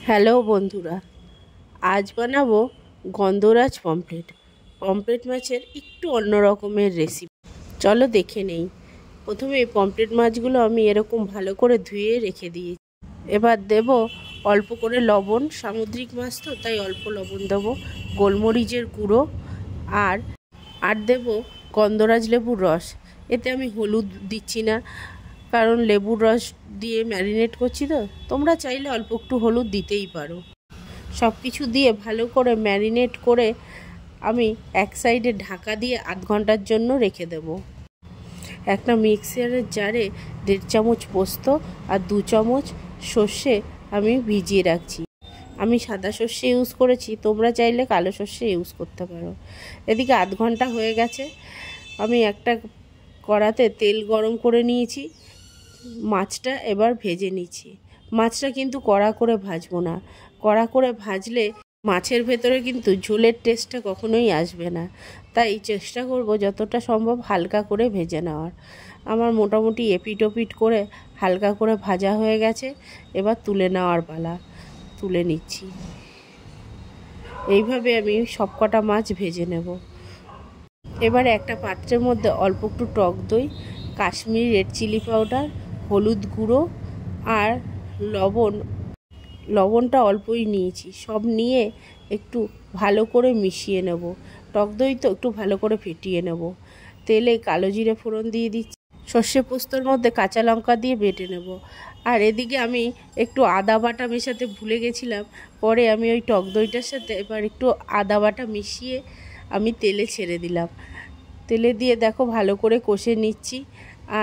Hello বন্ধুরা, আজ বানাবো গন্ধরাজ পমফ্রেট। পমফ্রেট মাছের একটু অন্য রকমের রেসিপি, চলো দেখে নেই। প্রথমে পমফ্রেট মাছগুলো আমি এরকম ভালো করে ধুয়ে রেখে দিয়েছি। এবার দেব অল্প করে লবণ, সামুদ্রিক মাছ তো তাই অল্প লবণ দেবো, গোলমরিচের গুঁড়ো আর দেব গন্ধরাজ লেবুর রস। এতে আমি হলুদ দিচ্ছি না, কারণ লেবুর রস দিয়ে ম্যারিনেট করছি তো। তোমরা চাইলে অল্প একটু হলুদ দিতেই পারো। সব কিছু দিয়ে ভালো করে ম্যারিনেট করে আমি এক সাইডে ঢাকা দিয়ে আধ ঘন্টার জন্য রেখে দেব। একটা মিক্সারের জারে 1.5 চামচ পোস্ত আর 2 চামচ সর্ষে আমি ভিজিয়ে রাখছি। আমি সাদা সর্ষে ইউজ করেছি, তোমরা চাইলে কালো সর্ষে ইউজ করতে পারো। এদিকে আধ ঘন্টা হয়ে গেছে। আমি একটা কড়াতে তেল গরম করে নিয়েছি, মাছটা এবার ভেজে নিচ্ছি। মাছটা কিন্তু কড়া করে ভাজবো না, কড়া করে ভাজলে মাছের ভেতরে কিন্তু ঝোলের টেস্টটা কখনোই আসবে না। তাই চেষ্টা করব যতটা সম্ভব হালকা করে ভেজে নেওয়ার। আমার মোটামুটি এপিট ওপিট করে হালকা করে ভাজা হয়ে গেছে। এবার তুলে নেওয়ার পালা, তুলে নিচ্ছি। এইভাবে আমি সব কটা মাছ ভেজে নেব। এবারে একটা পাত্রের মধ্যে অল্প একটু টক দই, কাশ্মীরি রেড চিলি পাউডার, হলুদ গুঁড়ো আর লবণটা অল্পই নিয়েছি। সব নিয়ে একটু ভালো করে মিশিয়ে নেব। টক দই তো একটু ভালো করে ফেটিয়ে নেব। তেলে কালো জিরে ফোড়ন দিয়ে দিচ্ছি, সর্ষে পোস্তর মধ্যে কাঁচা লঙ্কা দিয়ে বেটে নেব। আর এদিকে আমি একটু আদা বাটা মেশাতে ভুলে গেছিলাম, পরে আমি ওই টক দইটার সাথে এবার একটু আদা বাটা মিশিয়ে আমি তেলে ছেড়ে দিলাম। তেলে দিয়ে দেখো ভালো করে কষে নিচ্ছি।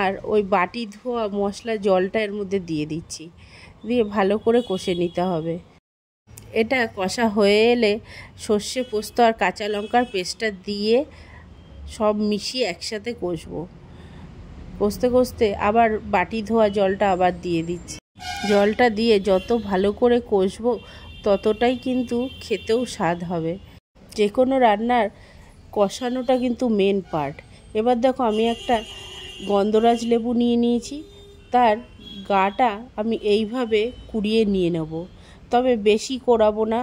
আর ওই বাটি ধোয়া মশলা জলটা এর মধ্যে দিয়ে দিচ্ছি, দিয়ে ভালো করে কষে নিতে হবে। এটা কষা হয়ে এলে সর্ষে পোস্ত আর কাঁচা লঙ্কার পেস্টটা দিয়ে সব মিশিয়ে একসাথে কষবো। কষতে কষতে আবার বাটি ধোয়া জলটা আবার দিয়ে দিচ্ছি। জলটা দিয়ে যত ভালো করে কষবো ততটাই কিন্তু খেতেও স্বাদ হবে। যে কোনো রান্নার কষানোটা কিন্তু মেন পার্ট। এবার দেখো আমি একটা গন্ধরাজ লেবু নিয়ে নিয়েছি, তার গাটা আমি এইভাবে কুড়িয়ে নিয়ে নেব। তবে বেশি কোড়াবো না,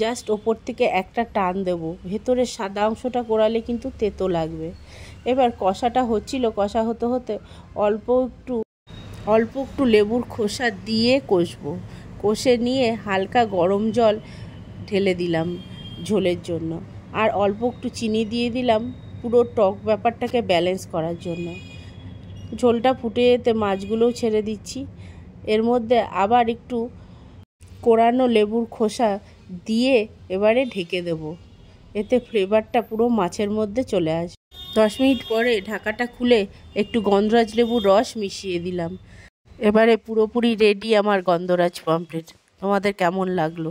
জাস্ট ওপর থেকে একটা টান দেব। ভেতরের সাদা অংশটা কোড়ালে কিন্তু তেতো লাগবে। এবার কষাটা হচ্ছিল, কষা হতে হতে অল্প একটু লেবুর খোসা দিয়ে কষবো। কষে নিয়ে হালকা গরম জল ঢেলে দিলাম ঝোলের জন্য, আর অল্প একটু চিনি দিয়ে দিলাম পুরো টক ব্যাপারটাকে ব্যালেন্স করার জন্য। ঝোলটা ফুটে যেতে মাছগুলোও ছেড়ে দিচ্ছি। এর মধ্যে আবার একটু কোরানো লেবুর খোসা দিয়ে এবারে ঢেকে দেব। এতে ফ্লেভারটা পুরো মাছের মধ্যে চলে আসবে। 10 মিনিট পরে ঢাকাটা খুলে একটু গন্ধরাজ লেবুর রস মিশিয়ে দিলাম। এবারে পুরোপুরি রেডি আমার গন্ধরাজ পমফ্রেট। তোমাদের কেমন লাগলো?